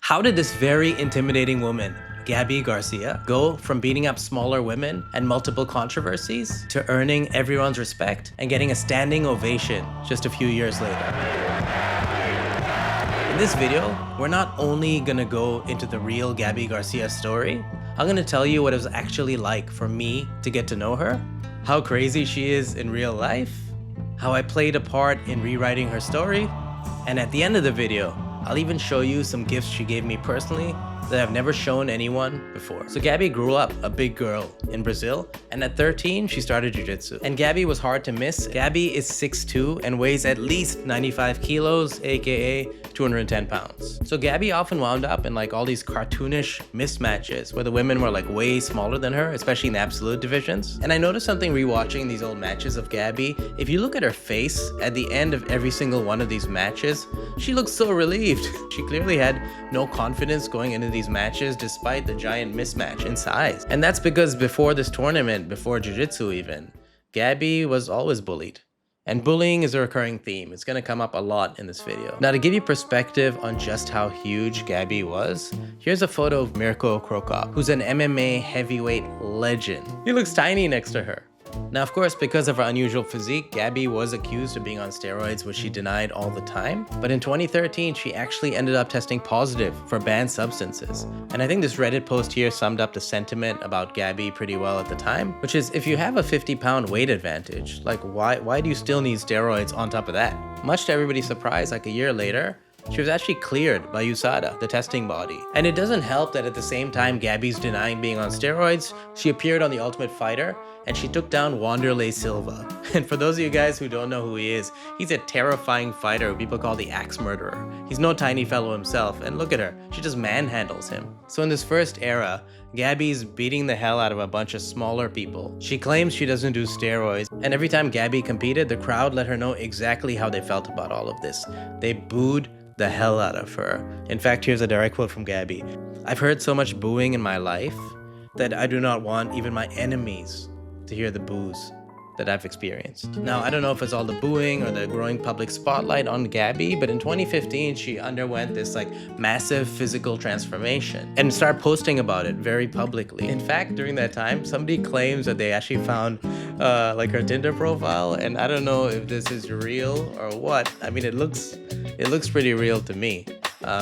How did this very intimidating woman, Gabi Garcia, go from beating up smaller women and multiple controversies to earning everyone's respect and getting a standing ovation just a few years later? In this video, we're not only gonna go into the real Gabi Garcia story, I'm gonna tell you what it was actually like for me to get to know her, how crazy she is in real life, how I played a part in rewriting her story, and at the end of the video, I'll even show you some gifts she gave me personally that I've never shown anyone before. So Gabi grew up a big girl in Brazil, and at 13, she started jiu-jitsu. And Gabi was hard to miss. Gabi is 6'2" and weighs at least 95 kilos, aka 210 pounds. So Gabi often wound up in like all these cartoonish mismatches where the women were like way smaller than her, especially in the absolute divisions. And I noticed something rewatching these old matches of Gabi. If you look at her face at the end of every single one of these matches, she looks so relieved. She clearly had no confidence going into these matches despite the giant mismatch in size. And that's because before this tournament, before jiu-jitsu even, Gabi was always bullied. And bullying is a recurring theme. It's gonna come up a lot in this video. Now, to give you perspective on just how huge Gabi was, here's a photo of Mirko Krokop, who's an MMA heavyweight legend. He looks tiny next to her. Now, of course, because of her unusual physique, Gabi was accused of being on steroids, which she denied all the time. But in 2013, she actually ended up testing positive for banned substances. And I think this Reddit post here summed up the sentiment about Gabi pretty well at the time, which is, if you have a 50-pound weight advantage, like why do you still need steroids on top of that? Much to everybody's surprise, like a year later, she was actually cleared by USADA, the testing body. And it doesn't help that at the same time Gabi's denying being on steroids, she appeared on The Ultimate Fighter and she took down Wanderlei Silva. And for those of you guys who don't know who he is, he's a terrifying fighter who people call the Axe Murderer. He's no tiny fellow himself, and look at her, she just manhandles him. So in this first era, Gabi's beating the hell out of a bunch of smaller people. She claims she doesn't do steroids, and every time Gabi competed, the crowd let her know exactly how they felt about all of this. They booed the hell out of her. In fact, here's a direct quote from Gabi. "I've heard so much booing in my life that I do not want even my enemies to hear the boos that I've experienced." Now, I don't know if it's all the booing or the growing public spotlight on Gabi, but in 2015, she underwent this like massive physical transformation and started posting about it very publicly. In fact, during that time, somebody claims that they actually found like her Tinder profile, and I don't know if this is real or what. I mean, it looks pretty real to me.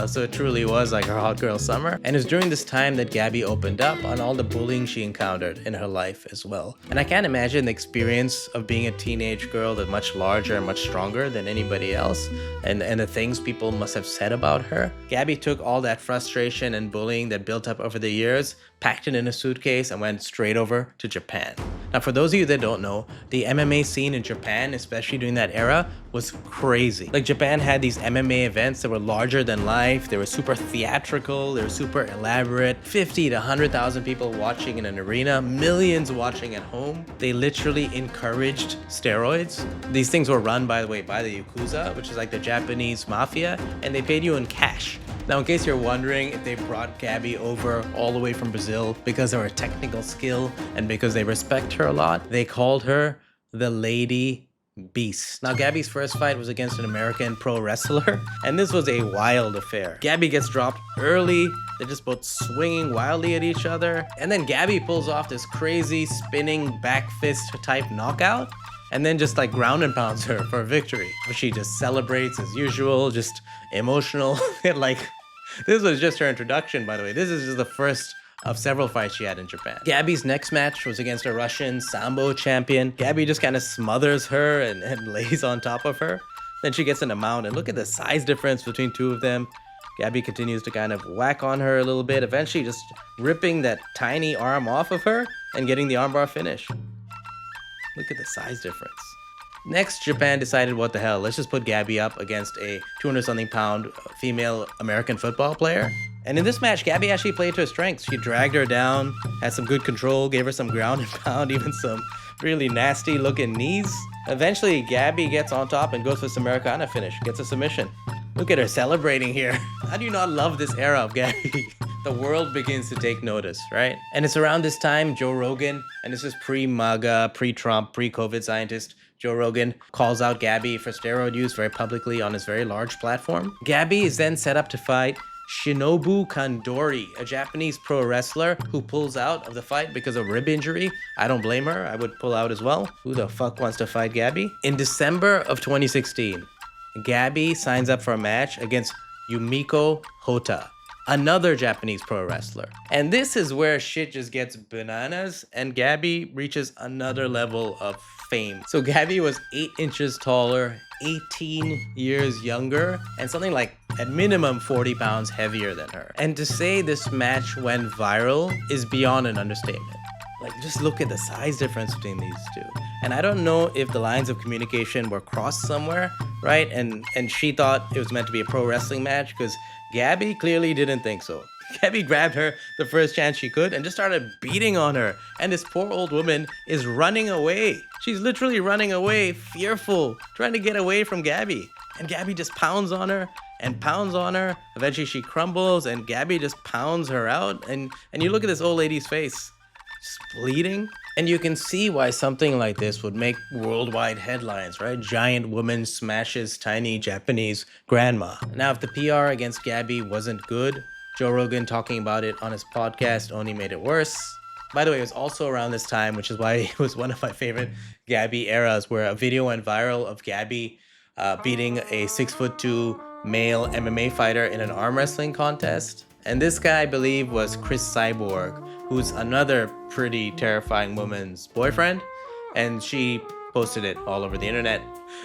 So it truly was like her hot girl summer. And it was during this time that Gabi opened up on all the bullying she encountered in her life as well. And I can't imagine the experience of being a teenage girl that's much larger and much stronger than anybody else, and the things people must have said about her. Gabi took all that frustration and bullying that built up over the years, packed it in a suitcase, and went straight over to Japan. Now, for those of you that don't know, the MMA scene in Japan, especially during that era, was crazy. Like, Japan had these MMA events that were larger than life, they were super theatrical, they were super elaborate, 50 to 100,000 people watching in an arena, millions watching at home. They literally encouraged steroids. These things were run, by the way, by the Yakuza, which is like the Japanese mafia, and they paid you in cash. Now, in case you're wondering if they brought Gabi over all the way from Brazil because of her technical skill and because they respect her a lot, they called her the Lady Beast. Now, Gabi's first fight was against an American pro wrestler, and this was a wild affair. Gabi gets dropped early, they're just both swinging wildly at each other, and then Gabi pulls off this crazy spinning back fist type knockout, and then just like ground and pounds her for a victory. She just celebrates as usual, just emotional. And like, this was just her introduction, by the way. This is just the first of several fights she had in Japan. Gabi's next match was against a Russian Sambo champion. Gabi just kind of smothers her and lays on top of her. Then she gets in a mount, and look at the size difference between two of them. Gabi continues to kind of whack on her a little bit, eventually just ripping that tiny arm off of her and getting the armbar finish. Look at the size difference. Next, Japan decided, what the hell, let's just put Gabi up against a 200-something pound female American football player. And in this match, Gabi actually played to her strengths. She dragged her down, had some good control, gave her some ground and pound, even some really nasty looking knees. Eventually, Gabi gets on top and goes for this Americana finish, gets a submission. Look at her celebrating here. How do you not love this era of Gabi? The world begins to take notice, right? And it's around this time Joe Rogan, and this is pre-MAGA, pre-Trump, pre-COVID scientist, Joe Rogan calls out Gabi for steroid use very publicly on his very large platform. Gabi is then set up to fight Shinobu Kandori, a Japanese pro wrestler who pulls out of the fight because of rib injury. I don't blame her. I would pull out as well. Who the fuck wants to fight Gabi? In December of 2016, Gabi signs up for a match against Yumiko Hota, another Japanese pro wrestler. And this is where shit just gets bananas and Gabi reaches another level of fame. So Gabi was 8 inches taller, 18 years younger, and something like at minimum 40 pounds heavier than her. And to say this match went viral is beyond an understatement. Like, just look at the size difference between these two. And I don't know if the lines of communication were crossed somewhere, right? And she thought it was meant to be a pro wrestling match because Gabi clearly didn't think so. Gabi grabbed her the first chance she could and just started beating on her. And this poor old woman is running away. She's literally running away, fearful, trying to get away from Gabi. And Gabi just pounds on her and pounds on her. Eventually she crumbles and Gabi just pounds her out. And you look at this old lady's face, just bleeding. And you can see why something like this would make worldwide headlines, right? Giant woman smashes tiny Japanese grandma. Now, if the PR against Gabi wasn't good, Joe Rogan talking about it on his podcast only made it worse. By the way, it was also around this time, which is why it was one of my favorite Gabi eras, where a video went viral of Gabi beating a 6'2" male MMA fighter in an arm wrestling contest. And this guy, I believe, was Chris Cyborg, who's another pretty terrifying woman's boyfriend. And she posted it all over the internet.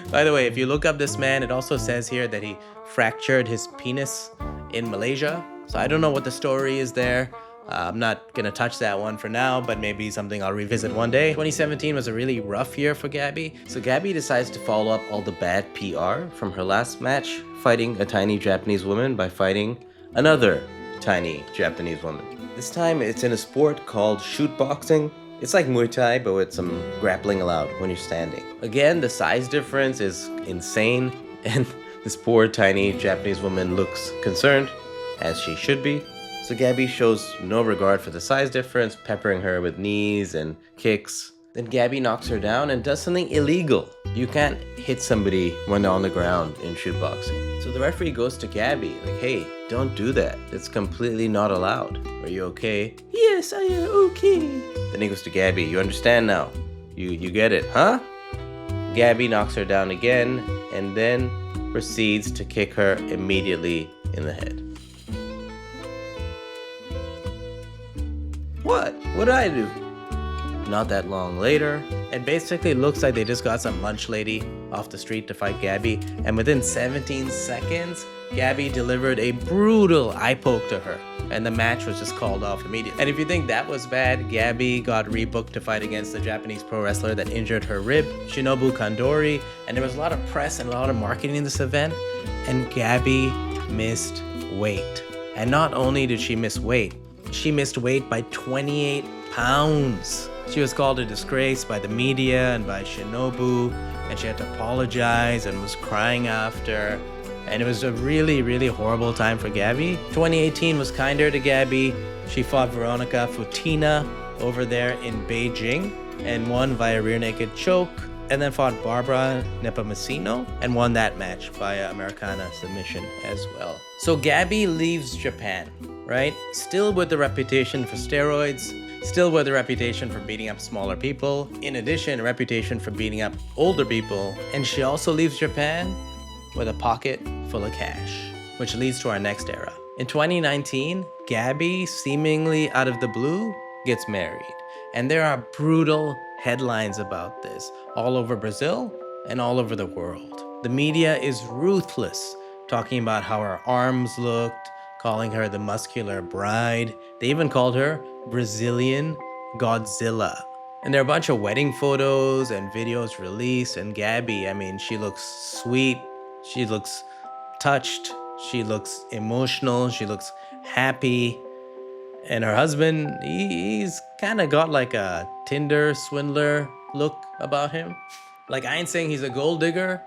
By the way, if you look up this man, it also says here that he fractured his penis in Malaysia. So I don't know what the story is there. I'm not going to touch that one for now, but maybe something I'll revisit one day. 2017 was a really rough year for Gabi. So Gabi decides to follow up all the bad PR from her last match, fighting a tiny Japanese woman by fighting another tiny Japanese woman. This time it's in a sport called shoot boxing. It's like Muay Thai, but with some grappling allowed when you're standing. Again, the size difference is insane, and this poor tiny Japanese woman looks concerned, as she should be. So Gabi shows no regard for the size difference, peppering her with knees and kicks. Then Gabi knocks her down and does something illegal. You can't hit somebody when they're on the ground in shoot boxing. So the referee goes to Gabi, like, hey, don't do that. It's completely not allowed. Are you okay? Yes, I am okay. Then he goes to Gabi, you understand now? You get it, huh? Gabi knocks her down again and then proceeds to kick her immediately in the head. What? What did I do? Not that long later, it basically looks like they just got some lunch lady off the street to fight Gabi, and within 17 seconds, Gabi delivered a brutal eye poke to her, and the match was just called off immediately. And if you think that was bad, Gabi got rebooked to fight against the Japanese pro wrestler that injured her rib, Shinobu Kandori, and there was a lot of press and a lot of marketing in this event, and Gabi missed weight. And not only did she miss weight, she missed weight by 28 pounds. She was called a disgrace by the media and by Shinobu, and she had to apologize and was crying after. And it was a really, really horrible time for Gabi. 2018 was kinder to Gabi. She fought Veronica Futina over there in Beijing and won via rear naked choke, and then fought Barbara Nepomuceno and won that match via Americana submission as well. So Gabi leaves Japan, right? Still with the reputation for steroids, still with a reputation for beating up smaller people, in addition, a reputation for beating up older people, and she also leaves Japan with a pocket full of cash, which leads to our next era. In 2019, Gabi, seemingly out of the blue, gets married, and there are brutal headlines about this all over Brazil and all over the world. The media is ruthless, talking about how her arms looked, calling her the muscular bride. They even called her Brazilian Godzilla. And there are a bunch of wedding photos and videos released, and Gabi, I mean, she looks sweet, she looks touched, she looks emotional, she looks happy. And her husband, he's kind of got like a Tinder swindler look about him. Like, I ain't saying he's a gold digger,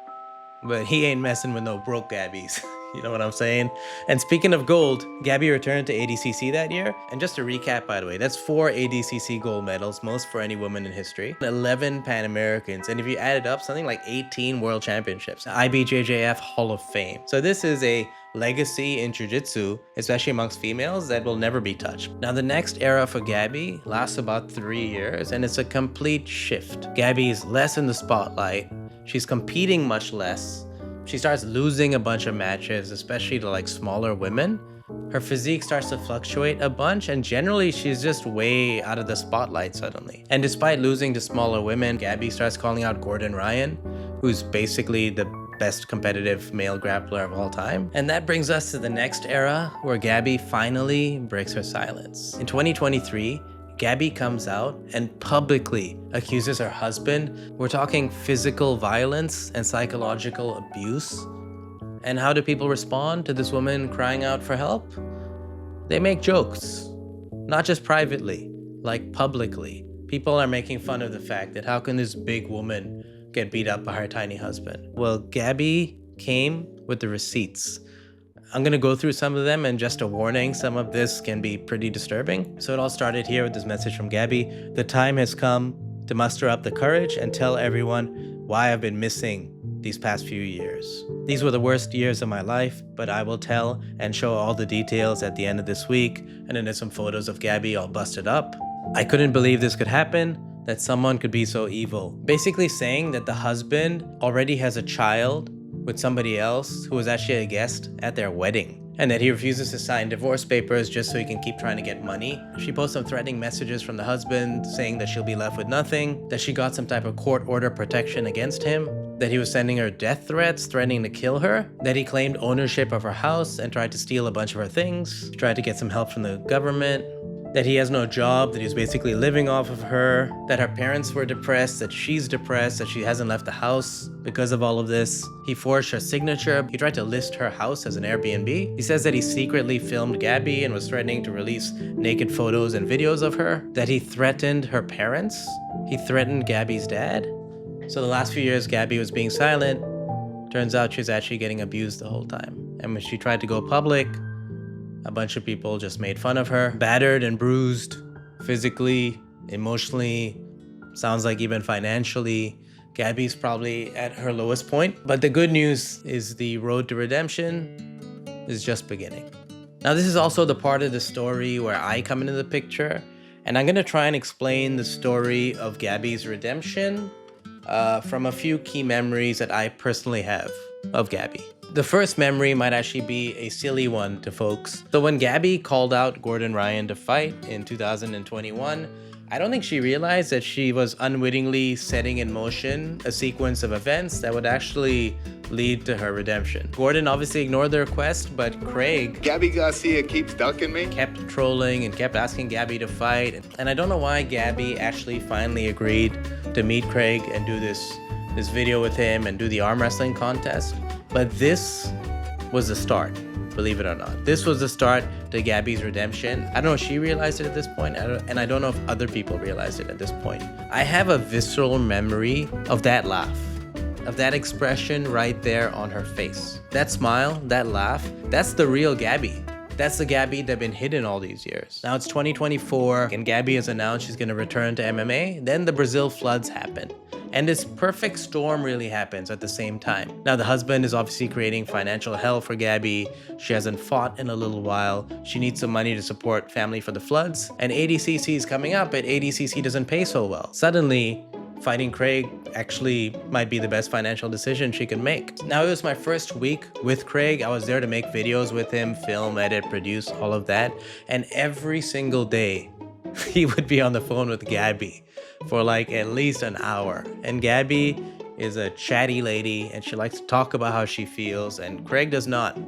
but he ain't messing with no broke Gabis. You know what I'm saying? And speaking of gold, Gabi returned to ADCC that year. And just to recap, by the way, that's 4 ADCC gold medals, most for any woman in history, 11 Pan Americans, and if you add it up, something like 18 world championships, IBJJF Hall of Fame. So this is a legacy in jiu-jitsu, especially amongst females, that will never be touched. Now, the next era for Gabi lasts about 3 years, and it's a complete shift. Gabi is less in the spotlight. She's competing much less. She starts losing a bunch of matches, especially to like smaller women. Her physique starts to fluctuate a bunch, and generally she's just way out of the spotlight suddenly. And despite losing to smaller women, Gabi starts calling out Gordon Ryan, who's basically the best competitive male grappler of all time. And that brings us to the next era, where Gabi finally breaks her silence. In 2023, Gabi comes out and publicly accuses her husband. We're talking physical violence and psychological abuse. And how do people respond to this woman crying out for help? They make jokes, not just privately, like publicly. People are making fun of the fact that how can this big woman get beat up by her tiny husband? Well, Gabi came with the receipts. I'm gonna go through some of them, and just a warning, some of this can be pretty disturbing. So it all started here with this message from Gabi. The time has come to muster up the courage and tell everyone why I've been missing these past few years. These were the worst years of my life, but I will tell and show all the details at the end of this week. And then there's some photos of Gabi all busted up. I couldn't believe this could happen, that someone could be so evil. Basically saying that the husband already has a child with somebody else who was actually a guest at their wedding, and that he refuses to sign divorce papers just so he can keep trying to get money. She posts some threatening messages from the husband saying that she'll be left with nothing, that she got some type of court order protection against him, that he was sending her death threats, threatening to kill her, that he claimed ownership of her house and tried to steal a bunch of her things, tried to get some help from the government, that he has no job, that he's basically living off of her, that her parents were depressed, that she's depressed, that she hasn't left the house because of all of this. He forged her signature. He tried to list her house as an Airbnb. He says that he secretly filmed Gabi and was threatening to release naked photos and videos of her, that he threatened her parents. He threatened Gabi's dad. So the last few years, Gabi was being silent. Turns out she was actually getting abused the whole time. And when she tried to go public, a bunch of people just made fun of her, battered and bruised, physically, emotionally, sounds like even financially. Gabi's probably at her lowest point. But the good news is the road to redemption is just beginning. Now, this is also the part of the story where I come into the picture, and I'm gonna try and explain the story of Gabi's redemption from a few key memories that I personally have of Gabi. The first memory might actually be a silly one to folks. So when Gabi called out Gordon Ryan to fight in 2021, I don't think she realized that she was unwittingly setting in motion a sequence of events that would actually lead to her redemption. Gordon obviously ignored the request, but Craig, Gabi Garcia keeps ducking me, kept trolling and kept asking Gabi to fight. And I don't know why Gabi actually finally agreed to meet Craig and do this video with him and do the arm wrestling contest. But this was the start, believe it or not. This was the start to Gabi's redemption. I don't know if she realized it at this point, and I don't know if other people realized it at this point. I have a visceral memory of that laugh, of that expression right there on her face. That smile, that laugh, that's the real Gabi. That's the Gabi that's been hidden all these years. Now it's 2024, and Gabi has announced she's gonna return to MMA. Then the Brazil floods happen. And this perfect storm really happens at the same time. Now, the husband is obviously creating financial hell for Gabi. She hasn't fought in a little while. She needs some money to support family for the floods. And ADCC is coming up, but ADCC doesn't pay so well. Suddenly, fighting Craig actually might be the best financial decision she could make. Now, it was my first week with Craig. I was there to make videos with him, film, edit, produce, all of that. And every single day, he would be on the phone with Gabi for like at least an hour. And Gabi is a chatty lady, and she likes to talk about how she feels, and Craig does not.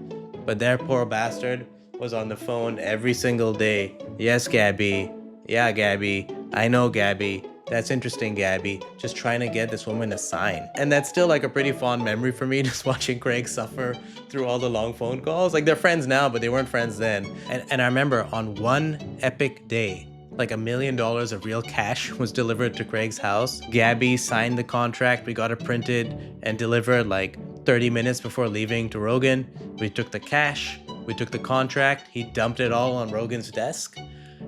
But their poor bastard was on the phone every single day. Yes, Gabi. Yeah, Gabi. I know, Gabi. That's interesting, Gabi. Just trying to get this woman to sign. And that's still like a pretty fond memory for me, just watching Craig suffer through all the long phone calls. Like, they're friends now, but they weren't friends then. And I remember on one epic day, like $1 million of real cash was delivered to Craig's house. Gabi signed the contract. We got it printed and delivered like 30 minutes before leaving to Rogan. We took the cash, we took the contract. He dumped it all on Rogan's desk,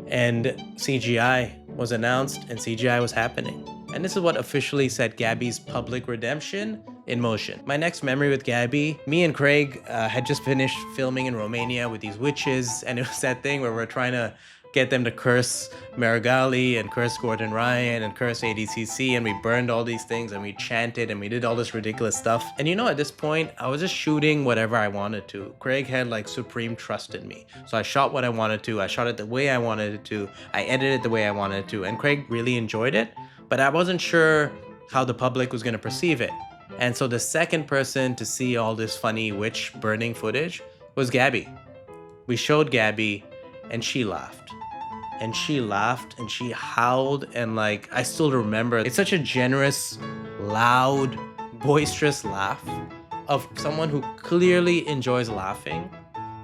and CGI was announced, and CGI was happening. And this is what officially set Gabi's public redemption in motion. My next memory with Gabi, me and Craig had just finished filming in Romania with these witches, and it was that thing where we're trying to get them to curse Marigali and curse Gordon Ryan and curse ADCC, and we burned all these things and we chanted and we did all this ridiculous stuff. And you know, at this point, I was just shooting whatever I wanted to. Craig had like supreme trust in me. So I shot what I wanted to, I shot it the way I wanted it to, I edited it the way I wanted it to, and Craig really enjoyed it, but I wasn't sure how the public was gonna perceive it. And so the second person to see all this funny witch burning footage was Gabi. We showed Gabi and she laughed. And she laughed and she howled, and like, I still remember, it's such a generous, loud, boisterous laugh of someone who clearly enjoys laughing,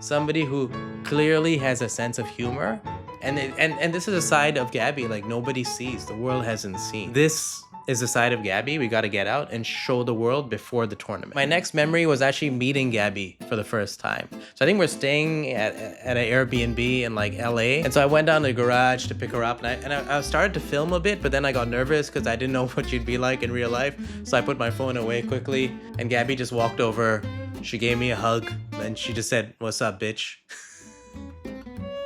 somebody who clearly has a sense of humor. And this is a side of Gabi like nobody sees, the world hasn't seen. This is the side of Gabi we got to get out and show the world before the tournament. My next memory was actually meeting Gabi for the first time. So I think we're staying at an Airbnb in like LA. And so I went down to the garage to pick her up, and I started to film a bit, but then I got nervous because I didn't know what she'd be like in real life. So I put my phone away quickly, and Gabi just walked over. She gave me a hug and she just said, "What's up, bitch?"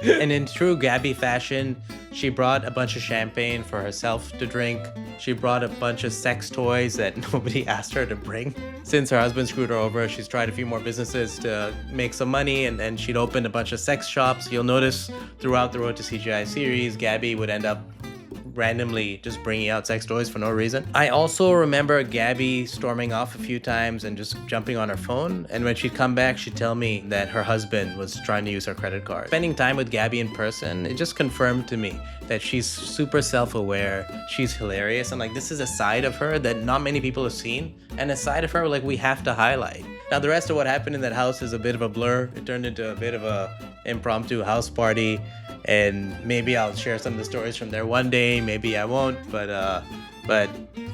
And in true Gabi fashion, she brought a bunch of champagne for herself to drink. She brought a bunch of sex toys that nobody asked her to bring. Since her husband screwed her over, she's tried a few more businesses to make some money, and she'd opened a bunch of sex shops. You'll notice throughout the Road to CGI series, Gabi would end up randomly just bringing out sex toys for no reason. I also remember Gabi storming off a few times and just jumping on her phone, and when she'd come back, she'd tell me that her husband was trying to use her credit card. Spending time with Gabi in person, it just confirmed to me that she's super self-aware, she's hilarious, and like, this is a side of her that not many people have seen, and a side of her like we have to highlight. Now the rest of what happened in that house is a bit of a blur. It turned into a bit of a impromptu house party, and maybe I'll share some of the stories from there one day, maybe I won't, but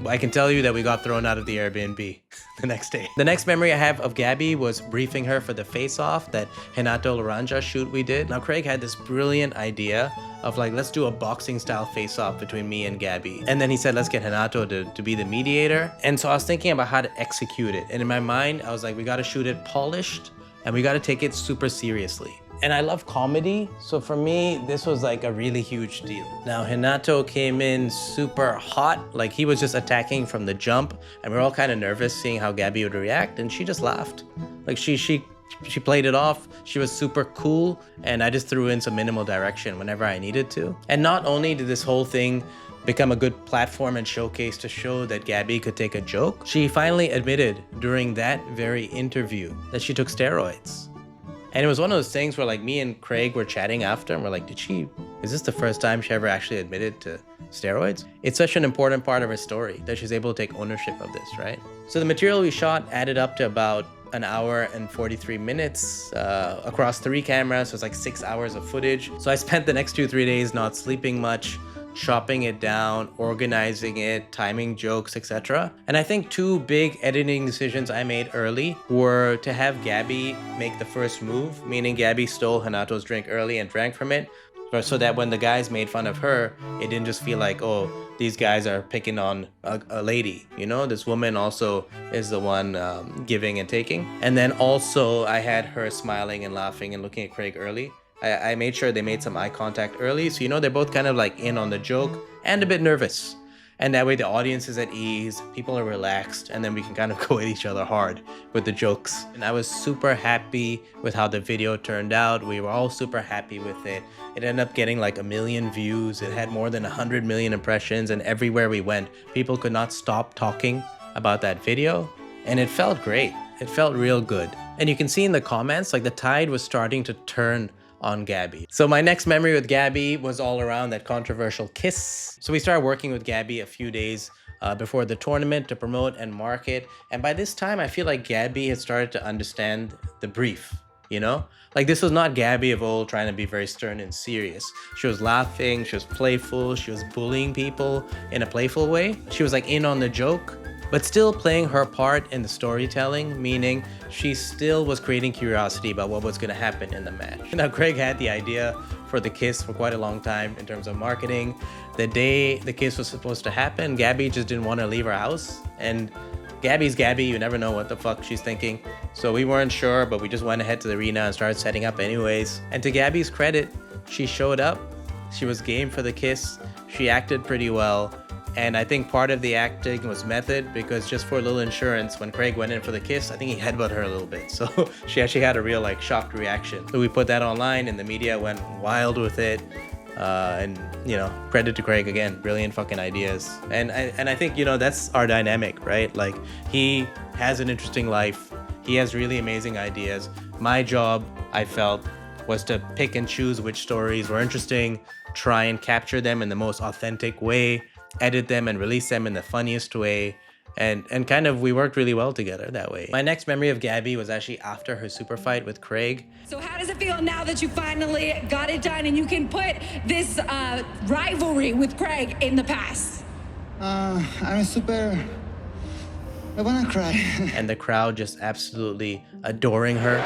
I can tell you that we got thrown out of the Airbnb the next day. The next memory I have of Gabi was briefing her for the face-off, that Renato Laranja shoot we did. Now Craig had this brilliant idea of like, let's do a boxing style face-off between me and Gabi. And then he said, let's get Renato to be the mediator. And so I was thinking about how to execute it. And in my mind, I was like, we gotta shoot it polished and we gotta take it super seriously. And I love comedy, so for me, this was like a really huge deal. Now, Renato came in super hot, like he was just attacking from the jump, and we were all kind of nervous seeing how Gabi would react, and she just laughed. Like she played it off, she was super cool, and I just threw in some minimal direction whenever I needed to. And not only did this whole thing become a good platform and showcase to show that Gabi could take a joke, she finally admitted during that very interview that she took steroids. And it was one of those things where like me and Craig were chatting after, and we're like, is this the first time she ever actually admitted to steroids? It's such an important part of her story that she's able to take ownership of this, right? So the material we shot added up to about an hour and 43 minutes across 3 cameras, so it's like 6 hours of footage. So I spent the next 2-3 days not sleeping much, chopping it down, organizing it, timing jokes, etc. And I think 2 big editing decisions I made early were to have Gabi make the first move, meaning Gabi stole Renato's drink early and drank from it, so that when the guys made fun of her, it didn't just feel like, oh, these guys are picking on a lady, you know? This woman also is the one giving and taking. And then also I had her smiling and laughing and looking at Craig early. I made sure they made some eye contact early, so you know they're both kind of like in on the joke and a bit nervous. And that way the audience is at ease, people are relaxed, and then we can kind of go at each other hard with the jokes. And I was super happy with how the video turned out. We were all super happy with it. It ended up getting like 1 million views. It had more than 100 million impressions, and everywhere we went, people could not stop talking about that video. And it felt great. It felt real good. And you can see in the comments, like the tide was starting to turn on Gabi. So my next memory with Gabi was all around that controversial kiss. So we started working with Gabi a few days before the tournament to promote and market. And by this time, I feel like Gabi had started to understand the brief, you know? Like this was not Gabi of old trying to be very stern and serious. She was laughing, she was playful, she was bullying people in a playful way. She was like in on the joke, but still playing her part in the storytelling, meaning she still was creating curiosity about what was going to happen in the match. Now, Craig had the idea for the kiss for quite a long time in terms of marketing. The day the kiss was supposed to happen, Gabi just didn't want to leave her house, and Gabi's Gabi, you never know what the fuck she's thinking. So we weren't sure, but we just went ahead to the arena and started setting up anyways. And to Gabi's credit, she showed up. She was game for the kiss. She acted pretty well. And I think part of the acting was method, because just for a little insurance, when Craig went in for the kiss, I think he headbutted her a little bit. So she actually had a real like shocked reaction. So we put that online and the media went wild with it. And you know, credit to Craig again, brilliant fucking ideas. And I think, you know, that's our dynamic, right? Like, he has an interesting life. He has really amazing ideas. My job, I felt, was to pick and choose which stories were interesting, try and capture them in the most authentic way, edit them and release them in the funniest way. And kind of, we worked really well together that way. My next memory of Gabi was actually after her super fight with Craig. So how does it feel now that you finally got it done and you can put this rivalry with Craig in the past? I wanna cry. And the crowd just absolutely adoring her.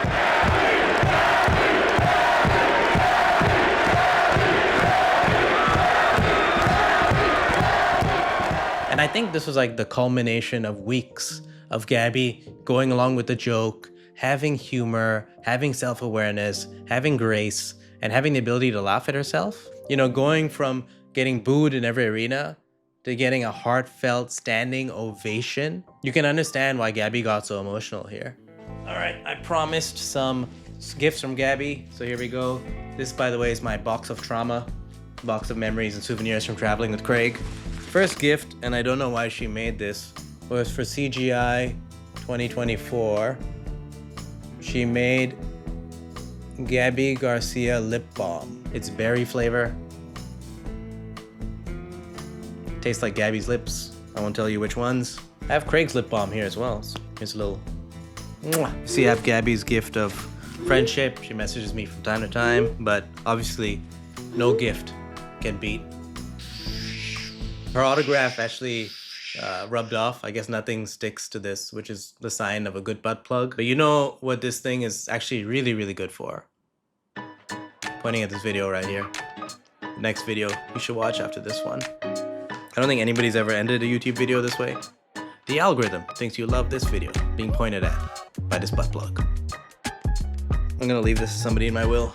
And I think this was like the culmination of weeks of Gabi going along with the joke, having humor, having self-awareness, having grace, and having the ability to laugh at herself. You know, going from getting booed in every arena to getting a heartfelt standing ovation. You can understand why Gabi got so emotional here. All right, I promised some gifts from Gabi, so here we go. This, by the way, is my box of trauma, box of memories and souvenirs from traveling with Craig. First gift, and I don't know why she made this, was for CGI 2024. She made Gabi Garcia lip balm. It's berry flavor. Tastes like Gabi's lips. I won't tell you which ones. I have Craig's lip balm here as well. So here's a little mwah. See, I have Gabi's gift of friendship. She messages me from time to time, but obviously no gift can beat her autograph. Actually rubbed off. I guess nothing sticks to this, which is the sign of a good butt plug. But you know what this thing is actually really, really good for? Pointing at this video right here. The next video you should watch after this one. I don't think anybody's ever ended a YouTube video this way. The algorithm thinks you love this video being pointed at by this butt plug. I'm gonna leave this to somebody in my will.